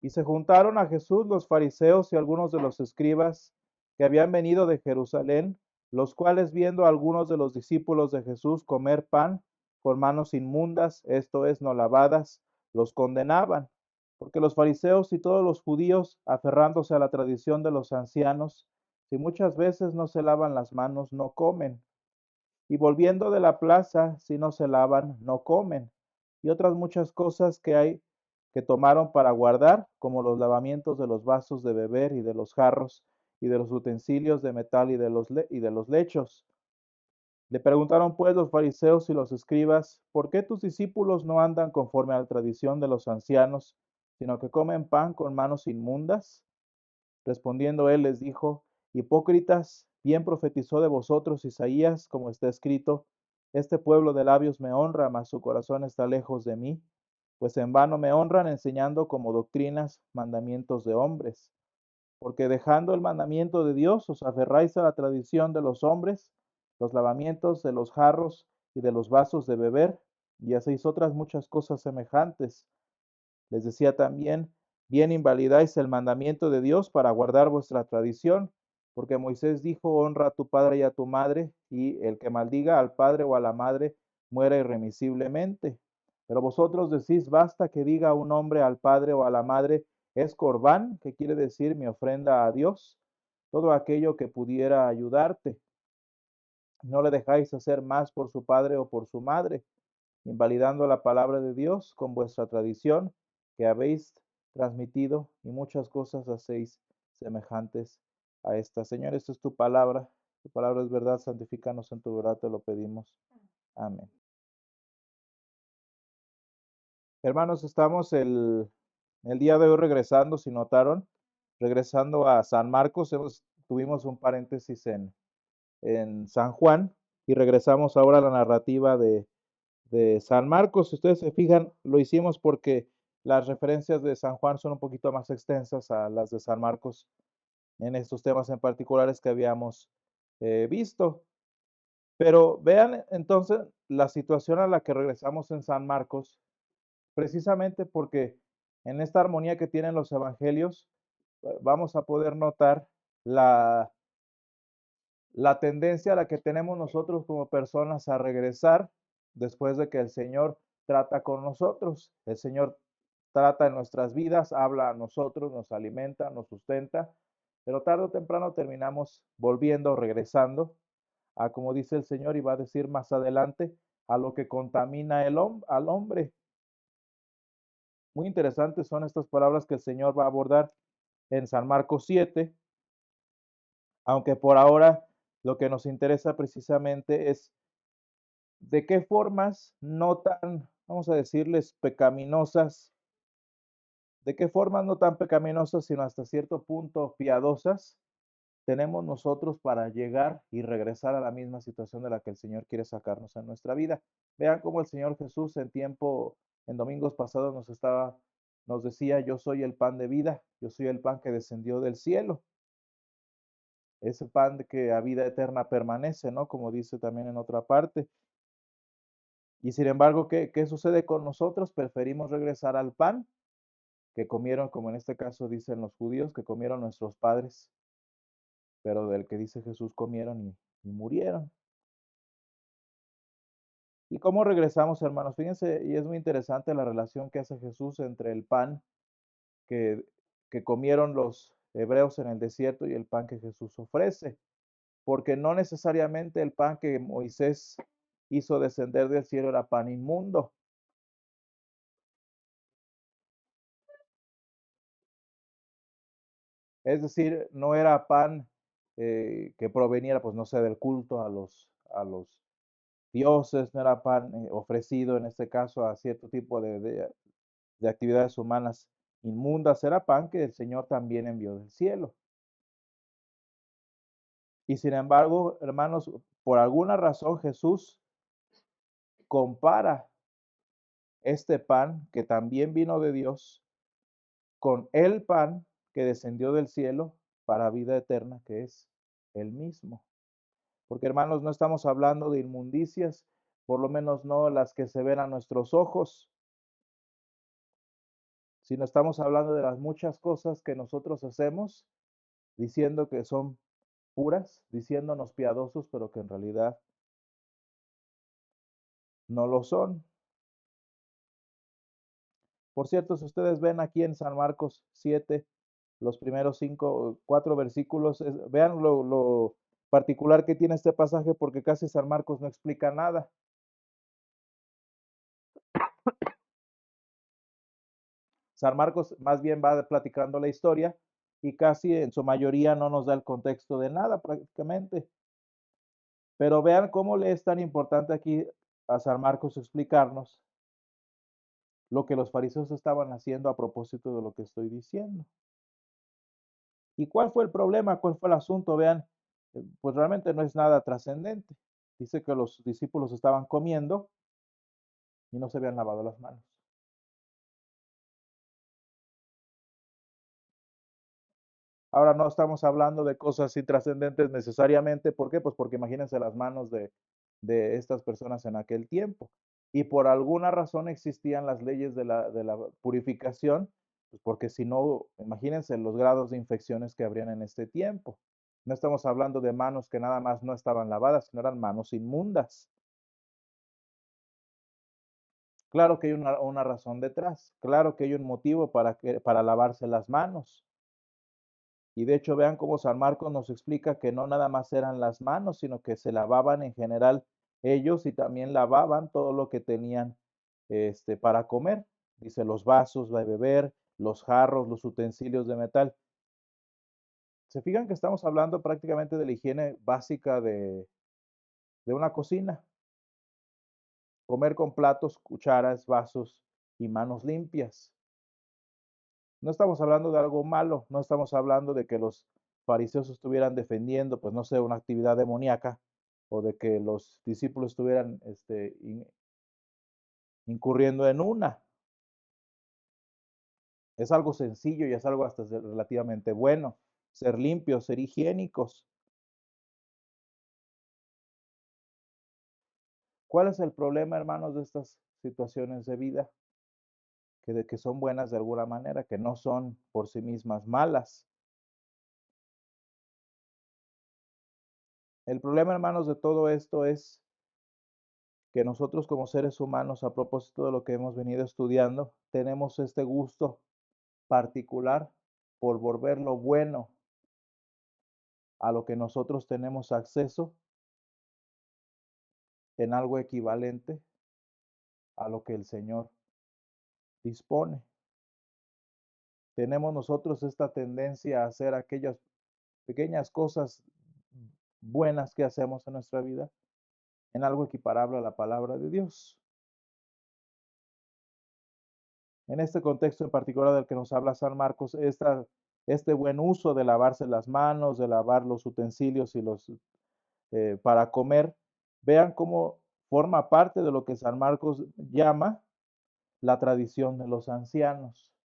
Y se juntaron a Jesús los fariseos y algunos de los escribas que habían venido de Jerusalén, los cuales viendo a algunos de los discípulos de Jesús comer pan con manos inmundas, esto es, no lavadas, los condenaban, porque los fariseos y todos los judíos, aferrándose a la tradición de los ancianos, si muchas veces no se lavan las manos, no comen. Y volviendo de la plaza, si no se lavan, no comen. Y otras muchas cosas que hay que tomaron para guardar, como los lavamientos de los vasos de beber y de los jarros y de los utensilios de metal y de los lechos. Le preguntaron pues los fariseos y los escribas, ¿por qué tus discípulos no andan conforme a la tradición de los ancianos, sino que comen pan con manos inmundas? Respondiendo él les dijo, hipócritas, bien profetizó de vosotros Isaías, como está escrito, este pueblo de labios me honra, mas su corazón está lejos de mí, pues en vano me honran enseñando como doctrinas mandamientos de hombres. Porque dejando el mandamiento de Dios, os aferráis a la tradición de los hombres, los lavamientos de los jarros y de los vasos de beber, y hacéis otras muchas cosas semejantes. Les decía también, bien invalidáis el mandamiento de Dios para guardar vuestra tradición, porque Moisés dijo, honra a tu padre y a tu madre, y el que maldiga al padre o a la madre muera irremisiblemente. Pero vosotros decís, basta que diga un hombre al padre o a la madre, es corbán, que quiere decir mi ofrenda a Dios, todo aquello que pudiera ayudarte. No le dejáis hacer más por su padre o por su madre, invalidando la palabra de Dios con vuestra tradición que habéis transmitido, y muchas cosas hacéis semejantes a esta. Señor, esta es tu palabra es verdad, santifícanos en tu verdad, te lo pedimos. Amén. Hermanos, estamos el día de hoy regresando, si notaron, regresando a San Marcos, tuvimos un paréntesis en San Juan y regresamos ahora a la narrativa de San Marcos. Si ustedes se fijan, lo hicimos porque las referencias de San Juan son un poquito más extensas a las de San Marcos en estos temas en particulares que habíamos visto. Pero vean entonces la situación a la que regresamos en San Marcos, precisamente porque en esta armonía que tienen los evangelios, vamos a poder notar la, la tendencia a la que tenemos nosotros como personas a regresar después de que el Señor trata con nosotros. El Señor trata en nuestras vidas, habla a nosotros, nos alimenta, nos sustenta, pero tarde o temprano terminamos volviendo, regresando a, como dice el Señor y va a decir más adelante, a lo que contamina al hombre. Muy interesantes son estas palabras que el Señor va a abordar en San Marcos 7, aunque por ahora lo que nos interesa precisamente es de qué formas no tan, vamos a decirles, pecaminosas, de qué formas no tan pecaminosas, sino hasta cierto punto piadosas, tenemos nosotros para llegar y regresar a la misma situación de la que el Señor quiere sacarnos en nuestra vida. Vean cómo el Señor Jesús en domingos pasados nos decía, yo soy el pan de vida, yo soy el pan que descendió del cielo, ese pan que a vida eterna permanece, ¿no? Como dice también en otra parte. Y sin embargo, ¿qué sucede con nosotros? Preferimos regresar al pan que comieron, como en este caso dicen los judíos, que comieron nuestros padres, pero del que dice Jesús comieron y murieron. ¿Y cómo regresamos, hermanos? Fíjense, y es muy interesante la relación que hace Jesús entre el pan que, que comieron los hebreos en el desierto y el pan que Jesús ofrece, porque no necesariamente el pan que Moisés hizo descender del cielo era pan inmundo. Es decir, no era pan que proveniera, pues no sé, del culto a los dioses, no era pan ofrecido en este caso a cierto tipo de actividades humanas inmundas, era pan que el Señor también envió del cielo. Y sin embargo, hermanos, por alguna razón Jesús compara este pan que también vino de Dios con el pan que descendió del cielo para vida eterna, que es el mismo. Porque hermanos, no estamos hablando de inmundicias, por lo menos no las que se ven a nuestros ojos. sino estamos hablando de las muchas cosas que nosotros hacemos diciendo que son puras, diciéndonos piadosos, pero que en realidad no lo son. Por cierto, si ustedes ven aquí en San Marcos 7, los primeros 4 versículos, vean lo particular que tiene este pasaje porque casi San Marcos no explica nada. San Marcos más bien va platicando la historia y casi en su mayoría no nos da el contexto de nada prácticamente. Pero vean cómo le es tan importante aquí a San Marcos explicarnos lo que los fariseos estaban haciendo a propósito de lo que estoy diciendo. ¿Y cuál fue el problema? ¿Cuál fue el asunto? Vean, pues realmente no es nada trascendente. Dice que los discípulos estaban comiendo y no se habían lavado las manos. Ahora no estamos hablando de cosas intrascendentes necesariamente. ¿Por qué? Pues porque imagínense las manos de estas personas en aquel tiempo. Y por alguna razón existían las leyes de la purificación, pues porque si no, imagínense los grados de infecciones que habrían en este tiempo. No estamos hablando de manos que nada más no estaban lavadas, sino eran manos inmundas. Claro que hay una razón detrás, claro que hay un motivo para lavarse las manos. Y de hecho, vean cómo San Marcos nos explica que no nada más eran las manos, sino que se lavaban en general ellos y también lavaban todo lo que tenían para comer. Dice los vasos de beber, los jarros, los utensilios de metal. Se fijan que estamos hablando prácticamente de la higiene básica de una cocina. Comer con platos, cucharas, vasos y manos limpias. No estamos hablando de algo malo, no estamos hablando de que los fariseos estuvieran defendiendo, pues no sé, una actividad demoníaca o de que los discípulos estuvieran incurriendo en una. Es algo sencillo y es algo hasta relativamente bueno. Ser limpios, ser higiénicos. ¿Cuál es el problema, hermanos, de estas situaciones de vida? Que son buenas de alguna manera, que no son por sí mismas malas. El problema, hermanos, de todo esto es que nosotros como seres humanos, a propósito de lo que hemos venido estudiando, tenemos este gusto particular por volver lo bueno a lo que nosotros tenemos acceso en algo equivalente a lo que el Señor dispone. Tenemos nosotros esta tendencia a hacer aquellas pequeñas cosas buenas que hacemos en nuestra vida en algo equiparable a la palabra de Dios. En este contexto en particular del que nos habla San Marcos, este buen uso de lavarse las manos, de lavar los utensilios y para comer, vean cómo forma parte de lo que San Marcos llama la tradición de los ancianos.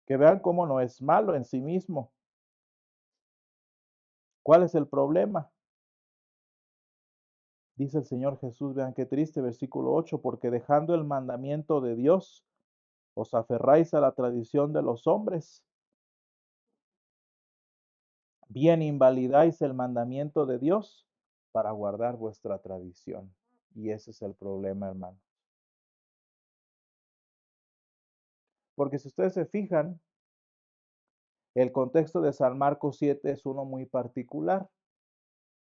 Que vean cómo no es malo en sí mismo. ¿Cuál es el problema? Dice el Señor Jesús, vean qué triste, versículo 8, porque dejando el mandamiento de Dios, os aferráis a la tradición de los hombres. Bien invalidáis el mandamiento de Dios para guardar vuestra tradición. Y ese es el problema, hermano. Porque si ustedes se fijan, el contexto de San Marcos 7 es uno muy particular.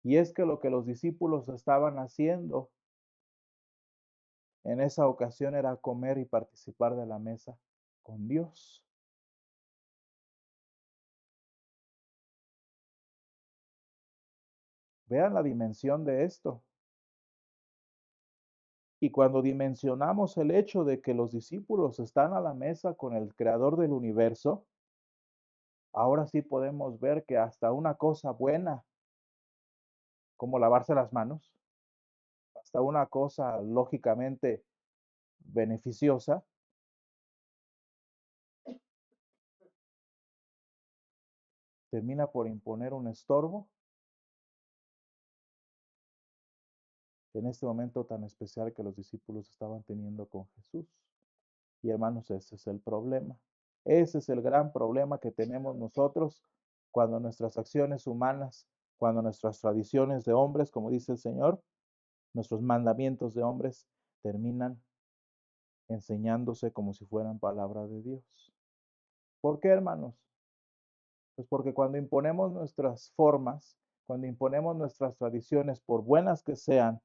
Y es que lo que los discípulos estaban haciendo en esa ocasión era comer y participar de la mesa con Dios. Vean la dimensión de esto. Y cuando dimensionamos el hecho de que los discípulos están a la mesa con el creador del universo, ahora sí podemos ver que hasta una cosa buena, como lavarse las manos, hasta una cosa lógicamente beneficiosa, termina por imponer un estorbo en este momento tan especial que los discípulos estaban teniendo con Jesús. Y hermanos, ese es el problema. Ese es el gran problema que tenemos nosotros cuando nuestras acciones humanas, cuando nuestras tradiciones de hombres, como dice el Señor, nuestros mandamientos de hombres terminan enseñándose como si fueran palabra de Dios. ¿Por qué, hermanos? Pues porque cuando imponemos nuestras formas, cuando imponemos nuestras tradiciones, por buenas que sean,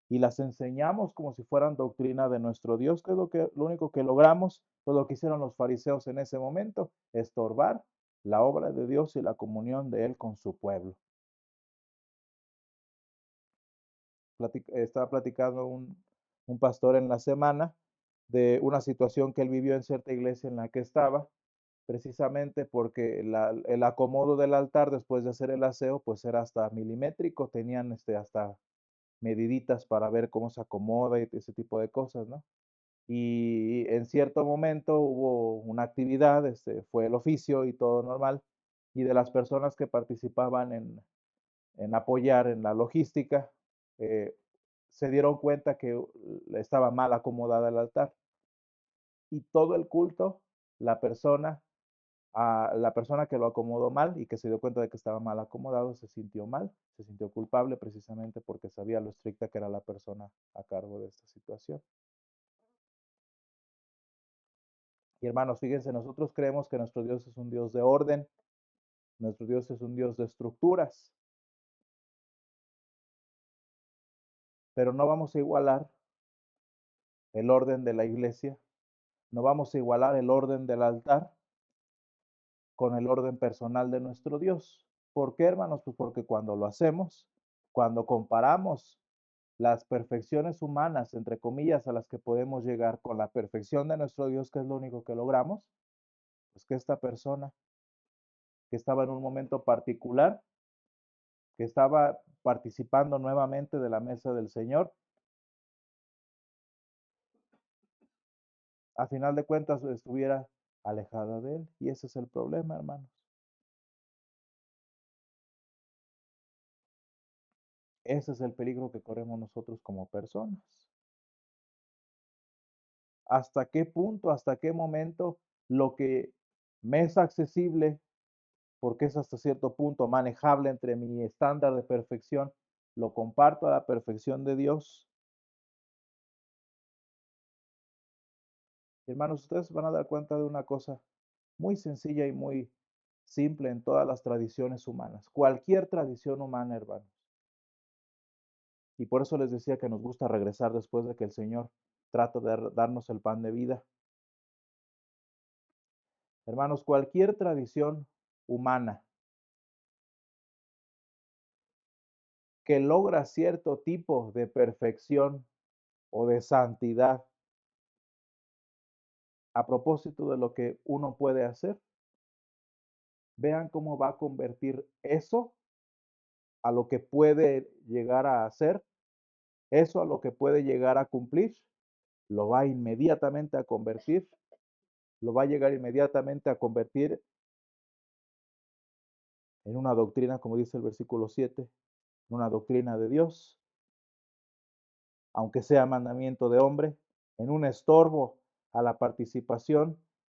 y las enseñamos como si fueran doctrina de nuestro Dios, ¿qué es lo único que logramos? Pues lo que hicieron los fariseos en ese momento, estorbar la obra de Dios y la comunión de Él con su pueblo. Estaba platicando un pastor en la semana de una situación que él vivió en cierta iglesia en la que estaba, precisamente porque el acomodo del altar después de hacer el aseo, pues era hasta milimétrico, tenían hasta mediditas para ver cómo se acomoda y ese tipo de cosas, ¿no? Y en cierto momento hubo una actividad, fue el oficio y todo normal, y de las personas que participaban en apoyar en la logística, eh, se dieron cuenta que estaba mal acomodada el altar. Y todo el culto, la persona, la persona que lo acomodó mal y que se dio cuenta de que estaba mal acomodado se sintió mal, se sintió culpable precisamente porque sabía lo estricta que era la persona a cargo de esta situación. Y hermanos, fíjense, nosotros creemos que nuestro Dios es un Dios de orden, nuestro Dios es un Dios de estructuras, pero no vamos a igualar el orden de la iglesia, no vamos a igualar el orden del altar con el orden personal de nuestro Dios. ¿Por qué, hermanos? Pues porque cuando lo hacemos, cuando comparamos las perfecciones humanas, entre comillas, a las que podemos llegar con la perfección de nuestro Dios, que es lo único que logramos, pues que esta persona que estaba en un momento particular, que estaba participando nuevamente de la mesa del Señor, a final de cuentas estuviera alejada de Él. Y ese es el problema, hermanos. Ese es el peligro que corremos nosotros como personas. ¿Hasta qué punto, hasta qué momento lo que me es accesible, porque es hasta cierto punto manejable entre mi estándar de perfección, lo comparto a la perfección de Dios? Hermanos, ustedes van a dar cuenta de una cosa muy sencilla y muy simple en todas las tradiciones humanas, cualquier tradición humana, hermanos. Y por eso les decía que nos gusta regresar después de que el Señor trata de darnos el pan de vida. Hermanos, cualquier tradición humana que logra cierto tipo de perfección o de santidad a propósito de lo que uno puede hacer, vean cómo va a convertir eso a lo que puede llegar a hacer, eso a lo que puede llegar a cumplir, lo va inmediatamente a convertir, lo va a llegar inmediatamente a convertir en una doctrina, como dice el versículo 7, en una doctrina de Dios, aunque sea mandamiento de hombre, en un estorbo a la participación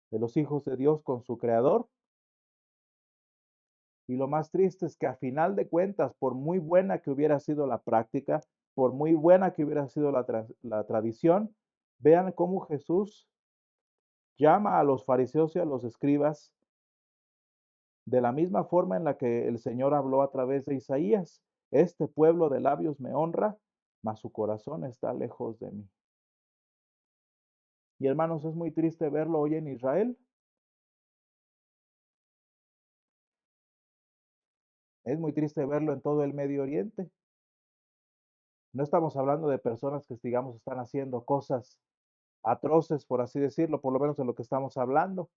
de los hijos de Dios con su Creador. Y lo más triste es que a final de cuentas, por muy buena que hubiera sido la práctica, por muy buena que hubiera sido la tradición, vean cómo Jesús llama a los fariseos y a los escribas de la misma forma en la que el Señor habló a través de Isaías. Este pueblo de labios me honra, mas su corazón está lejos de mí. Y hermanos, es muy triste verlo hoy en Israel. Es muy triste verlo en todo el Medio Oriente. No estamos hablando de personas que, digamos, están haciendo cosas atroces, por así decirlo, por lo menos de lo que estamos hablando.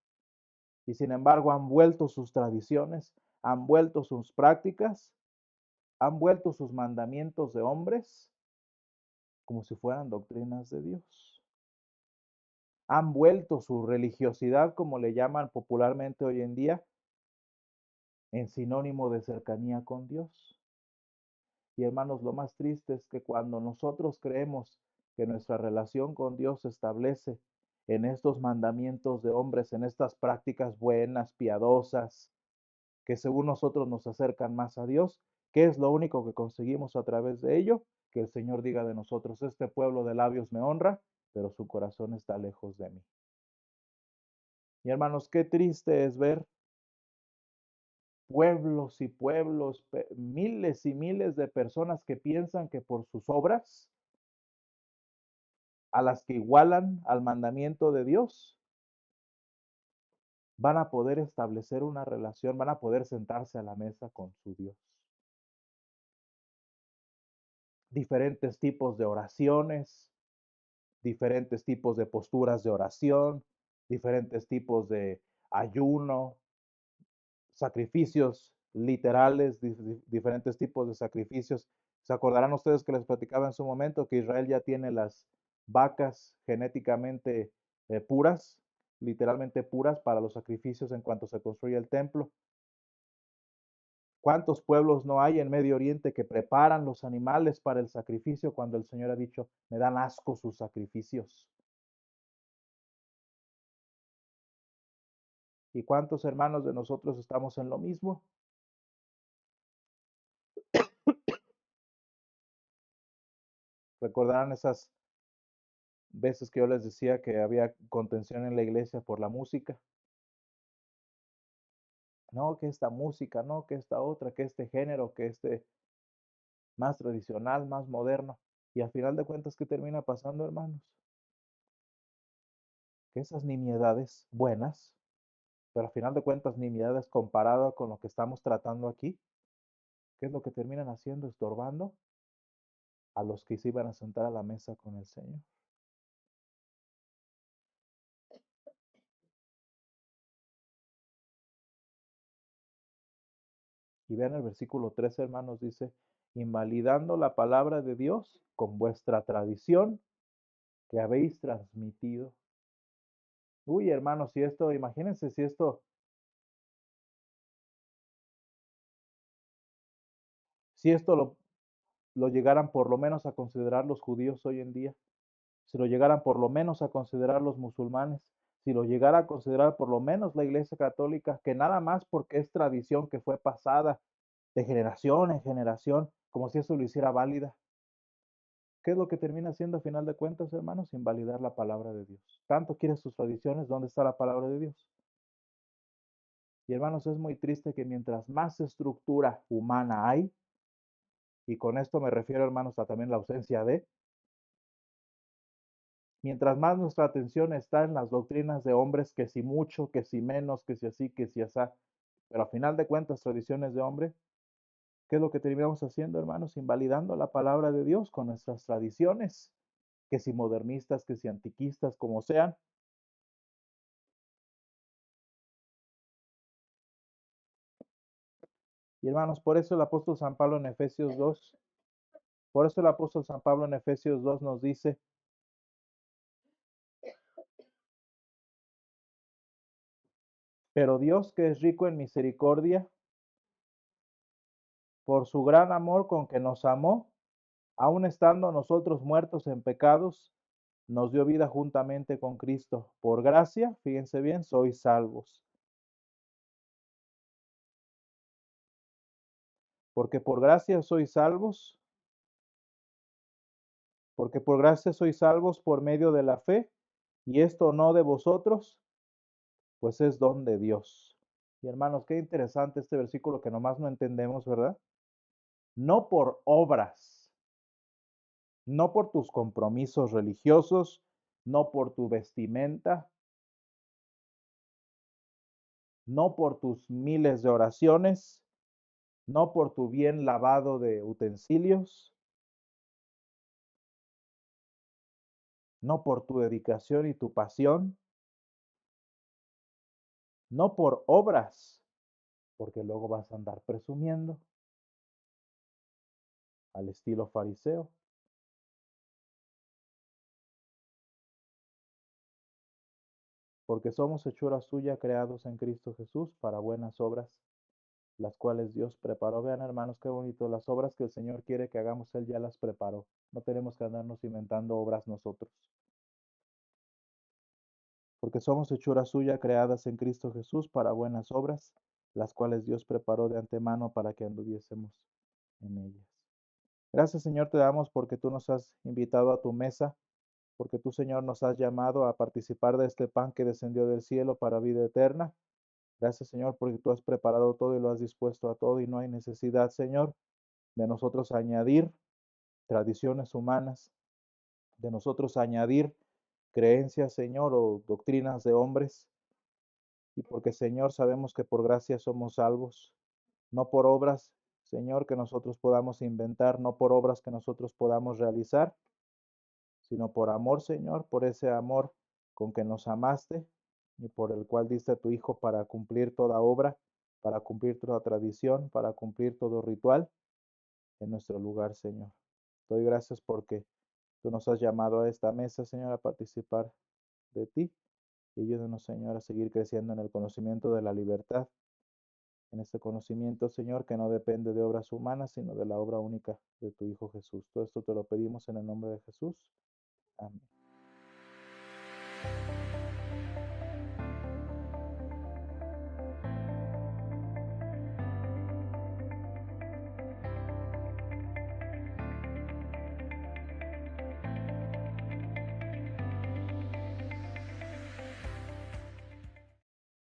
Y sin embargo han vuelto sus tradiciones, han vuelto sus prácticas, han vuelto sus mandamientos de hombres como si fueran doctrinas de Dios. Han vuelto su religiosidad, como le llaman popularmente hoy en día, en sinónimo de cercanía con Dios. Y hermanos, lo más triste es que cuando nosotros creemos que nuestra relación con Dios se establece en estos mandamientos de hombres, en estas prácticas buenas, piadosas, que según nosotros nos acercan más a Dios, ¿qué es lo único que conseguimos a través de ello? Que el Señor diga de nosotros, este pueblo de labios me honra, pero su corazón está lejos de mí. Y hermanos, qué triste es ver pueblos y pueblos, miles y miles de personas que piensan que por sus obras, a las que igualan al mandamiento de Dios, van a poder establecer una relación, van a poder sentarse a la mesa con su Dios. Diferentes tipos de oraciones, diferentes tipos de posturas de oración, diferentes tipos de ayuno, sacrificios literales, diferentes tipos de sacrificios. ¿Se acordarán ustedes que les platicaba en su momento que Israel ya tiene las vacas genéticamente puras, literalmente puras para los sacrificios en cuanto se construye el templo? ¿Cuántos pueblos no hay en Medio Oriente que preparan los animales para el sacrificio cuando el Señor ha dicho, me dan asco sus sacrificios? ¿Y cuántos hermanos de nosotros estamos en lo mismo? Recordarán esas veces que yo les decía que había contención en la iglesia por la música. No, que esta música, no, que esta otra, que este género, que este más tradicional, más moderno. Y al final de cuentas, ¿qué termina pasando, hermanos? Que esas nimiedades buenas, pero al final de cuentas nimiedades comparadas con lo que estamos tratando aquí, ¿qué es lo que terminan haciendo? Estorbando a los que se iban a sentar a la mesa con el Señor. Y vean el versículo 13, hermanos, dice, invalidando la palabra de Dios con vuestra tradición que habéis transmitido. Uy, hermanos, si esto, imagínense si esto lo llegaran por lo menos a considerar los judíos hoy en día, si lo llegaran por lo menos a considerar los musulmanes, si lo llegara a considerar por lo menos la Iglesia Católica, que nada más porque es tradición que fue pasada de generación en generación, como si eso lo hiciera válida. ¿Qué es lo que termina haciendo a final de cuentas, hermanos? Invalidar la palabra de Dios. Tanto quieren sus tradiciones, ¿dónde está la palabra de Dios? Y hermanos, es muy triste que mientras más estructura humana hay, y con esto me refiero, hermanos, a también la ausencia de, mientras más nuestra atención está en las doctrinas de hombres, que si mucho, que si menos, que si así, que si asá, pero a final de cuentas, tradiciones de hombre, ¿qué es lo que terminamos haciendo, hermanos? Invalidando la palabra de Dios con nuestras tradiciones, que si modernistas, que si antiquistas, como sean. Y hermanos, por eso el apóstol San Pablo en Efesios 2, por eso el apóstol San Pablo en Efesios 2 nos dice, pero Dios que es rico en misericordia, por su gran amor con que nos amó, aun estando nosotros muertos en pecados, nos dio vida juntamente con Cristo. Por gracia, fíjense bien, sois salvos. Porque por gracia sois salvos, porque por gracia sois salvos por medio de la fe, y esto no de vosotros, pues es don de Dios. Y hermanos, qué interesante este versículo que nomás no entendemos, ¿verdad? No por obras, no por tus compromisos religiosos, no por tu vestimenta, no por tus miles de oraciones, no por tu bien lavado de utensilios, no por tu dedicación y tu pasión, no por obras, porque luego vas a andar presumiendo al estilo fariseo, porque somos hechura suya creados en Cristo Jesús para buenas obras, las cuales Dios preparó. Vean, hermanos, qué bonito, las obras que el Señor quiere que hagamos, Él ya las preparó. No tenemos que andarnos inventando obras nosotros. porque somos hechura suya, creadas en Cristo Jesús para buenas obras, las cuales Dios preparó de antemano para que anduviésemos en ellas. Gracias, Señor, te damos porque tú nos has invitado a tu mesa, porque tú, Señor, nos has llamado a participar de este pan que descendió del cielo para vida eterna. Gracias, Señor, porque tú has preparado todo y lo has dispuesto a todo y no hay necesidad, Señor, de nosotros añadir tradiciones humanas, de nosotros añadir creencias, Señor, o doctrinas de hombres. Y porque, Señor, sabemos que por gracia somos salvos, no por obras, Señor, que nosotros podamos inventar, no por obras que nosotros podamos realizar, sino por amor, Señor, por ese amor con que nos amaste y por el cual diste a tu Hijo para cumplir toda obra, para cumplir toda tradición, para cumplir todo ritual en nuestro lugar, Señor. Doy gracias porque tú nos has llamado a esta mesa, Señor, a participar de ti y ayúdanos, Señor, a seguir creciendo en el conocimiento de la libertad, en este conocimiento, Señor, que no depende de obras humanas, sino de la obra única de tu Hijo Jesús. Todo esto te lo pedimos en el nombre de Jesús. Amén.